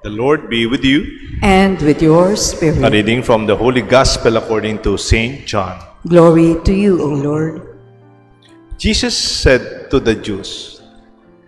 The Lord be with you. And with your A spirit. reading from the Holy Gospel according to Saint John. Glory to you, O Lord. Jesus said to the Jews,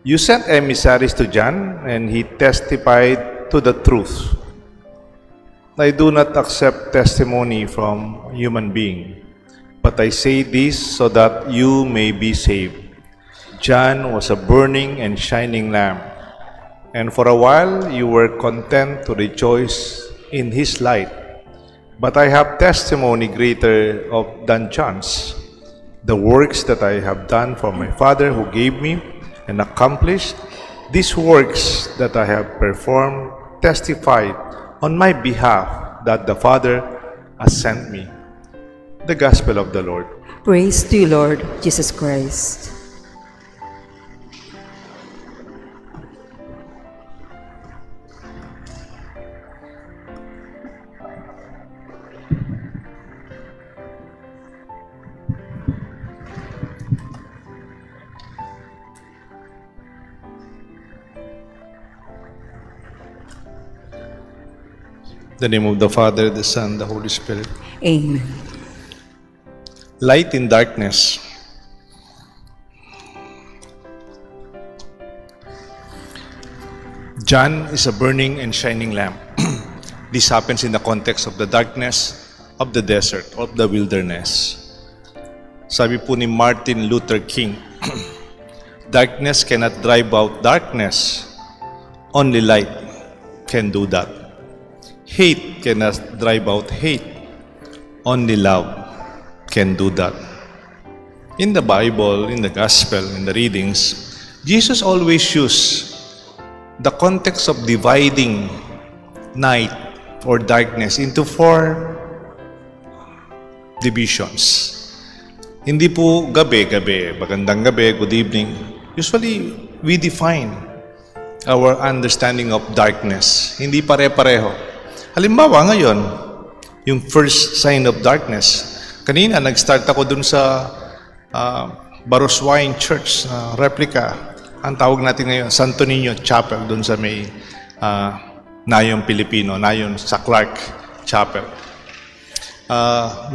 "You sent emissaries to John, and he testified to the truth. I do not accept testimony from human being, but I say this so that you may be saved. John was a burning and shining lamp, and for a while you were content to rejoice in his light. But I have testimony greater than John's, the works that I have done for my Father who gave me and accomplished. These works that I have performed testify on my behalf that the Father has sent me." The Gospel of the Lord. Praise to you, Lord Jesus Christ. In the name of the Father, the Son, the Holy Spirit. Amen. Light in darkness. John is a burning and shining lamp. This happens in the context of the darkness of the desert, of the wilderness. Sabi po ni Martin Luther King, "Darkness cannot drive out darkness. Only light can do that. Hate cannot drive out hate. Only love can do that." In the Bible, in the Gospel, in the readings, Jesus always used the context of dividing night or darkness into 4 divisions. Hindi po gabi, magandang gabi, good evening. Usually, we define our understanding of darkness. Hindi pare-pareho. Halimbawa ngayon, yung first sign of darkness. Kanina, nag-start ako dun sa Baroswain Church, replica. Ang tawag natin ngayon, Santo Niño Chapel, dun sa may Nayon Pilipino, Nayon sa Clark Chapel.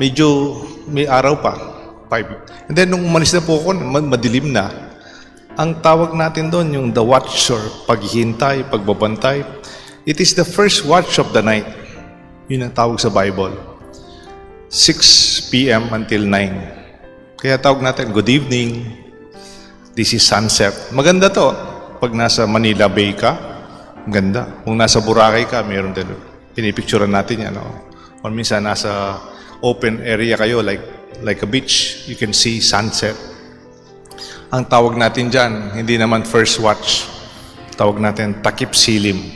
Medyo may araw pa, 5. And then, nung umalis na po ako, madilim na. Ang tawag natin doon, yung the watch or paghihintay, pagbabantay. It is the first watch of the night. Yun ang tawag sa Bible. 6 p.m. until 9. Kaya tawag natin, good evening. This is sunset. Maganda to. Pag nasa Manila Bay ka, ganda. Kung nasa Boracay ka, meron din. Pinipicturean natin yan. O minsan nasa open area kayo, like a beach, you can see sunset. Ang tawag natin dyan, hindi naman first watch. Tawag natin takip silim.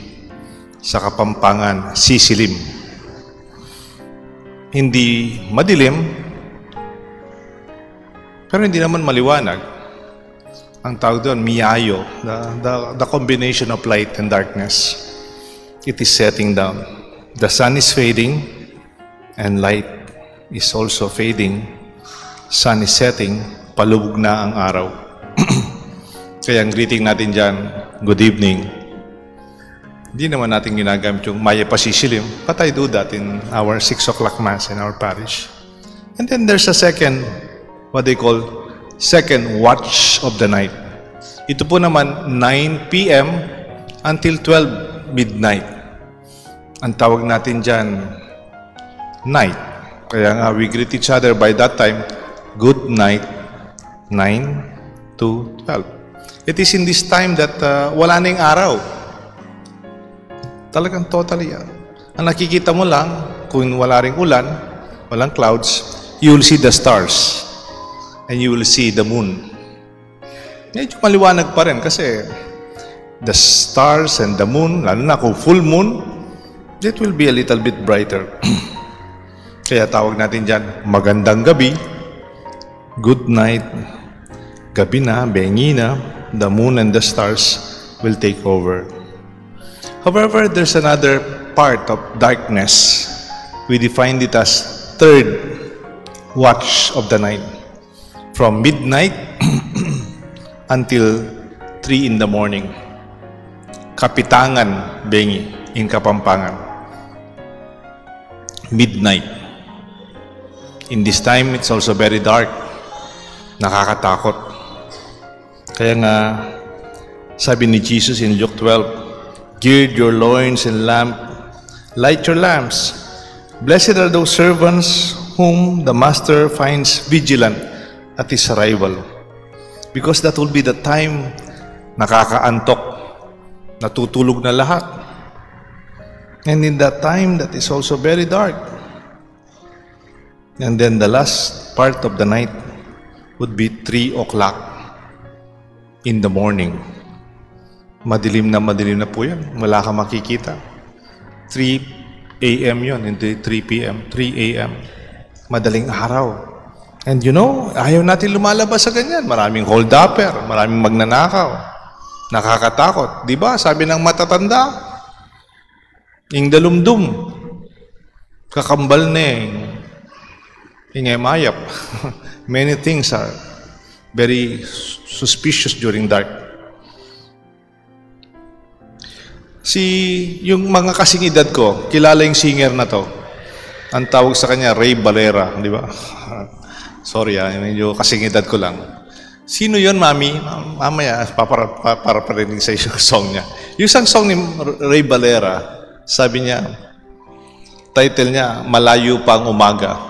Sa Kapampangan, sisilim. Hindi madilim, pero hindi naman maliwanag. Ang tawag doon, miyayo, the combination of light and darkness. It is setting down. The sun is fading, and light is also fading. Sun is setting, palubog na ang araw. Kaya ang greeting natin dyan, good evening. Hindi naman natin ginagamit yung maya pasisilim, but I do that in our 6 o'clock mass in our parish. And then there's a second, what they call, second watch of the night. Ito po naman, 9 p.m. until 12 midnight. Ang tawag natin dyan, night. Kaya nga, we greet each other by that time, good night, 9 to 12. It is in this time that wala na yung araw. Talagang totally yan. Ang nakikita mo lang, kung wala ring ulan, walang clouds, you will see the stars. And you will see the moon. Medyo maliwanag pa rin kasi the stars and the moon, lalo na kung full moon, it will be a little bit brighter. Kaya tawag natin dyan, magandang gabi, good night, gabi na, bengi na, the moon and the stars will take over. However, there's another part of darkness. We defined it as third watch of the night. From midnight until 3 in the morning. Kapitangan, bengi. in Kapampangan. Midnight. In this time, it's also very dark. Nakakatakot. Kaya nga, sabi ni Jesus in Luke 12, gird your loins and light your lamps. Blessed are those servants whom the master finds vigilant at his arrival. Because that will be the time nakakaantok, natutulog na lahat. And in that time, that is also very dark. And then the last part of the night would be 3 o'clock in the morning. Madilim na po yan. Wala ka makikita. 3 a.m. yun, hindi 3 p.m., 3 a.m. Madaling araw. And you know, ayaw natin lumalabas sa ganyan. Maraming hold-upper, maraming magnanakaw. Nakakatakot. Di ba? Sabi ng matatanda, ing dalumdum, kakambal na ingay mayap. Many things are very suspicious during dark. Yung mga kasing edad ko, kilala yung singer na to. Ang tawag sa kanya, Ray Valera, di ba? Sorry medyo kasing edad ko lang. Sino yon, Mami? Mamaya, para parinig sa yung song niya. Yung isang song ni Ray Valera, sabi niya, title niya, Malayo Pang Umaga.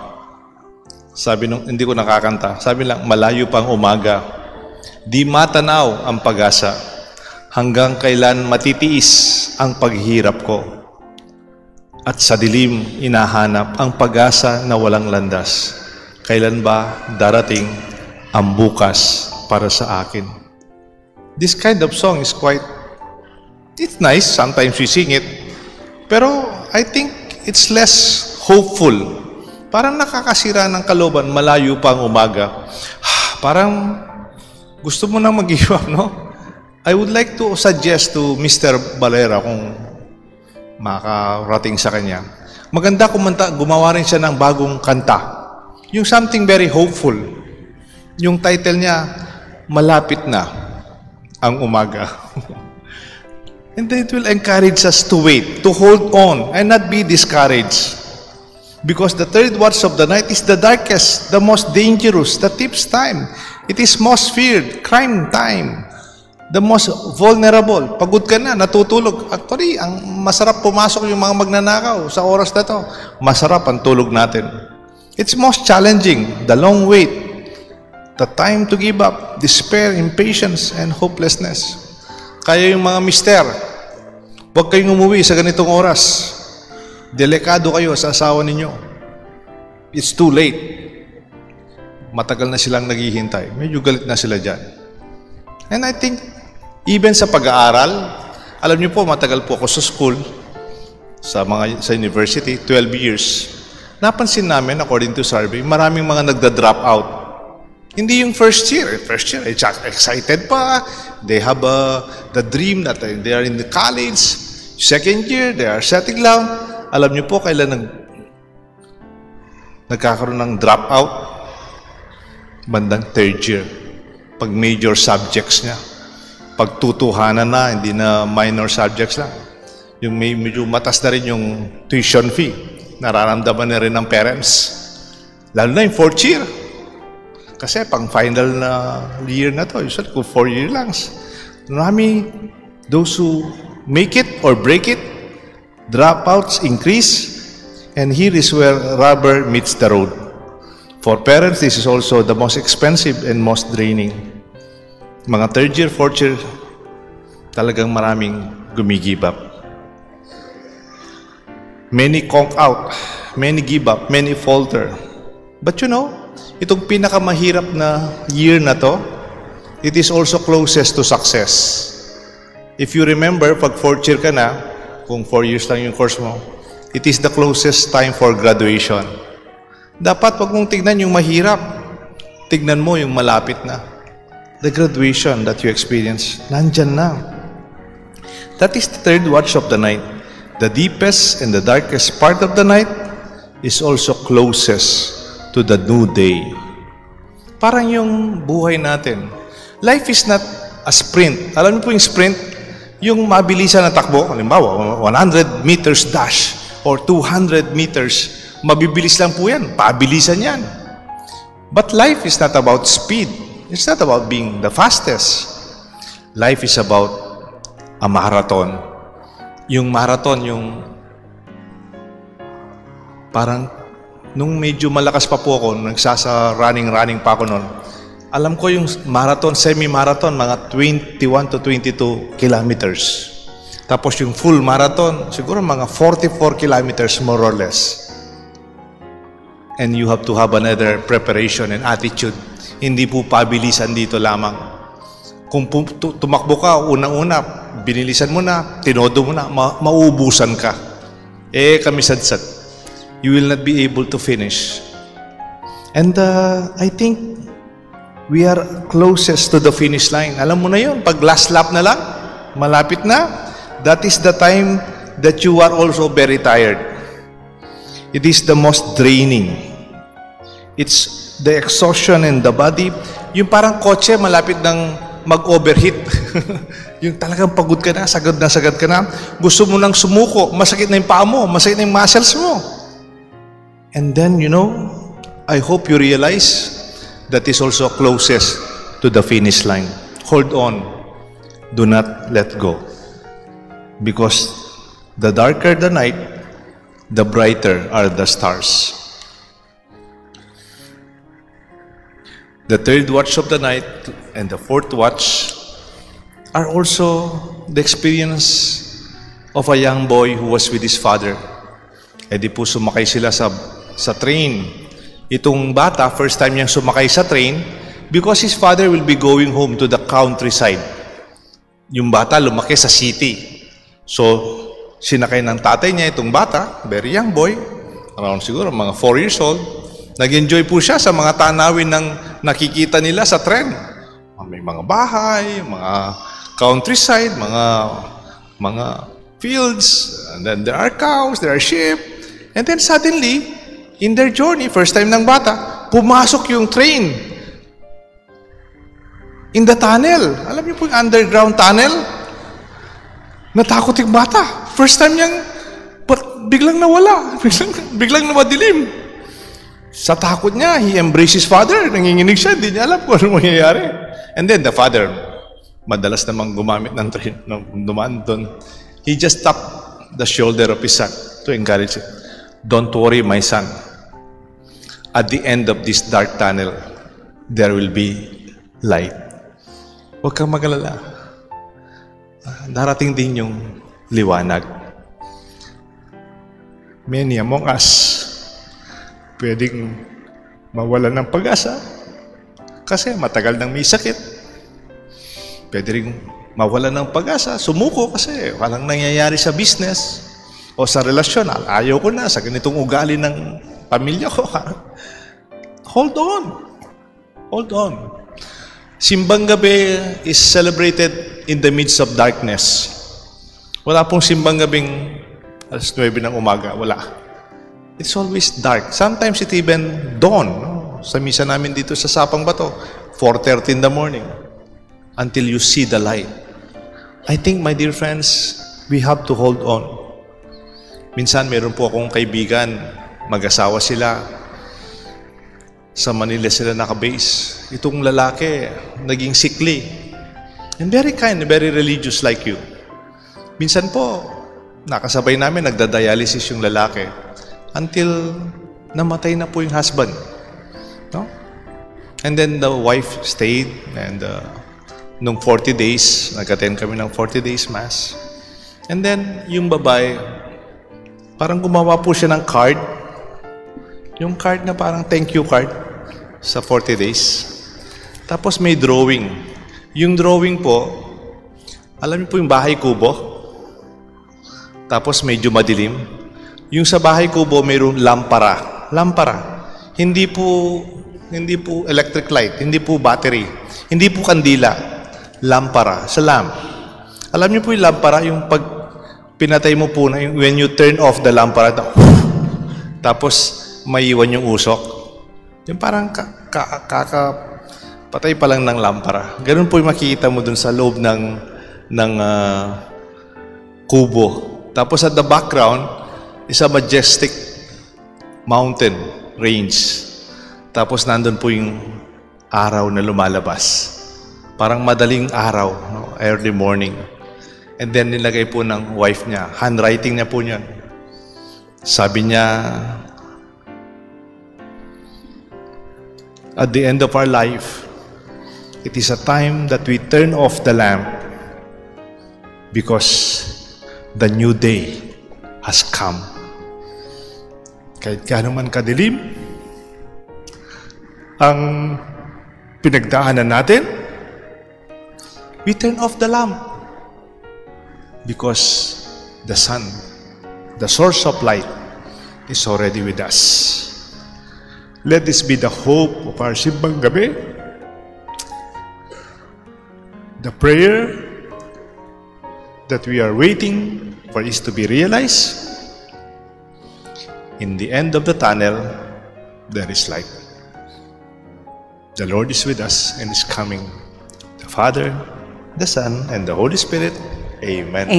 Sabi nung, hindi ko nakakanta, sabi lang, malayo pang umaga, di matanaw ang pag-asa, hanggang kailan matitiis ang paghihirap ko. At sa dilim, inahanap ang pag-asa na walang landas. Kailan ba darating ang bukas para sa akin? This kind of song is it's nice, sometimes we sing it, pero I think it's less hopeful. Parang nakakasira ng kalooban, malayo pa ang umaga. Parang gusto mo nang mag-give up, no? I would like to suggest to Mr. Valera, kung makarating sa kanya, maganda gumawa rin siya ng bagong kanta. Yung something very hopeful. Yung title niya, Malapit na ang Umaga. And then it will encourage us to wait, to hold on, and not be discouraged. Because the third watch of the night is the darkest, the most dangerous, the thief's time. It is most feared, crime time. The most vulnerable. Pagod ka na, natutulog. Actually, ang masarap pumasok yung mga magnanakaw sa oras na to. Masarap ang tulog natin. It's most challenging, the long wait, the time to give up, despair, impatience, and hopelessness. Kaya yung mga mister, huwag kayong umuwi sa ganitong oras. Delikado kayo sa asawa ninyo. It's too late. Matagal na silang naghihintay. Medyo galit na sila dyan. And I think, even sa pag-aaral, alam niyo po, matagal po ako sa school, sa university, 12 years. Napansin namin, according to survey, maraming mga nagda-drop out. Hindi yung first year. First year, excited pa. They have the dream that they are in the college. Second year, they are settling down. Alam niyo po kailan nagkakaroon ng dropout? Bandang third year. Pag major subjects niya. Pag tutuhanan na, hindi na minor subjects lang. Yung medyo matas na rin yung tuition fee. Nararamdaman na rin ng parents. Lalo na yung fourth year. Kasi pang final na year na to. Usually kung 4 year lang. Marami, those who make it or break it, dropouts increase, and here is where rubber meets the road. For parents, this is also the most expensive and most draining. Mga third year, fourth year, talagang maraming gumigive up. Many conk out, many give up, many falter. But you know, itong pinakamahirap na year na to, it is also closest to success. If you remember, pag fourth year ka na, kung 4 years lang yung course mo, it is the closest time for graduation. Dapat wag mong tignan yung mahirap. Tignan mo yung malapit na. The graduation that you experience, nandyan na. That is the third watch of the night. The deepest and the darkest part of the night is also closest to the new day. Parang yung buhay natin. Life is not a sprint. Alam niyo po yung sprint? Yung mabilisan na takbo, halimbawa, 100 meters dash or 200 meters, mabibilis lang po yan. Pabilisan yan. But life is not about speed. It's not about being the fastest. Life is about a marathon. Yung marathon, yung parang nung medyo malakas pa po ako, running pa ako noon, alam ko yung marathon, semi-marathon, mga 21 to 22 kilometers. Tapos yung full marathon, siguro mga 44 kilometers more or less. And you have to have another preparation and attitude. Hindi po pabilisan dito lamang. Kung tumakbo ka, unang-una, binilisan mo na, tinodo mo na, mauubusan ka. Kami sadsad. You will not be able to finish. And I think we are closest to the finish line. Alam mo na yun, pag last lap na lang, malapit na, that is the time that you are also very tired. It is the most draining. It's the exhaustion in the body. Yung parang kotse, malapit ng mag-overheat. Yung talagang pagod ka na sagad ka na. Gusto mo nang sumuko, masakit na yung paa mo, masakit na yung muscles mo. And then, I hope you realize that is also closest to the finish line. Hold on. Do not let go. Because the darker the night, the brighter are the stars. The third watch of the night and the fourth watch are also the experience of a young boy who was with his father. Di po sumakay sila sa train. Itong bata, first time niyang sumakay sa train because his father will be going home to the countryside. Yung bata lumaki sa city. So, sinakay ng tatay niya itong bata, very young boy, around siguro mga 4 years old. Nag-enjoy po siya sa mga tanawin ng nakikita nila sa tren. May mga bahay, mga countryside, mga fields, and then there are cows, there are sheep. And then suddenly, in their journey, first time ng bata, pumasok yung train in the tunnel. Alam niyo po yung underground tunnel? Natakot yung bata. First time niyang biglang nawala. Biglang namadilim. Sa takot niya, he embraced his father. Nanginginig siya. Hindi niya alam kung ano mangyayari. And then the father, madalas namang gumamit ng train, nung dumaan doon, he just tapped the shoulder of his son to encourage him. Don't worry, my son. At the end of this dark tunnel, there will be light. Huwag kang mag-alala. Darating din yung liwanag. Many among us pwedeng mawalan ng pag-asa kasi matagal nang may sakit. Pwede rin mawalan ng pag-asa, sumuko kasi walang nangyayari sa business o sa relasyon. Ayaw ko na sa ganitong ugali ng pamilya ko. Hold on. Hold on. Simbang gabi is celebrated in the midst of darkness. Wala pong simbang gabing alas 9 ng umaga. Wala. It's always dark. Sometimes it even dawn. No? Sa misa namin dito sa Sapang Bato, 4:30 in the morning until you see the light. I think, my dear friends, we have to hold on. Minsan, meron po akong kaibigan, mag-asawa sila. Sa Manila sila nakabase. Itong lalaki, naging sickly. And very kind, very religious like you. Minsan po, nakasabay namin, nagda-dialysis yung lalaki. Until namatay na po yung husband. No? And then the wife stayed and nung 40 days, nag-attend kami ng 40 days mass. And then yung babae, parang gumawa po siya ng card. Yung card na parang thank you card sa 40 days. Tapos may drawing. Yung drawing po, alam niyo po yung bahay kubo? Tapos medyo madilim. Yung sa bahay kubo, mayroong lampara. Lampara. Hindi po electric light, hindi po battery, hindi po kandila. Lampara. Sa lamp. Alam niyo po yung lampara, yung pag pinatay mo po na, when you turn off the lampara, tapos maiwan yung usok. Yung parang patay pa lang ng lampara. Ganun po yung makikita mo dun sa loob ng kubo. Tapos at the background is a majestic mountain range. Tapos nandun po yung araw na lumalabas. Parang madaling araw, no? Early morning. And then nilagay po ng wife niya, handwriting niya po niyan. Sabi niya, at the end of our life, it is a time that we turn off the lamp because the new day has come. Kahit gaano man kadilim ang pinagdaanan natin, we turn off the lamp because the sun, the source of light, is already with us. Let this be the hope of our simbang gabi, the prayer that we are waiting for is to be realized. In the end of the tunnel, there is light. The Lord is with us and is coming. The Father, the Son, and the Holy Spirit. Amen. Amen.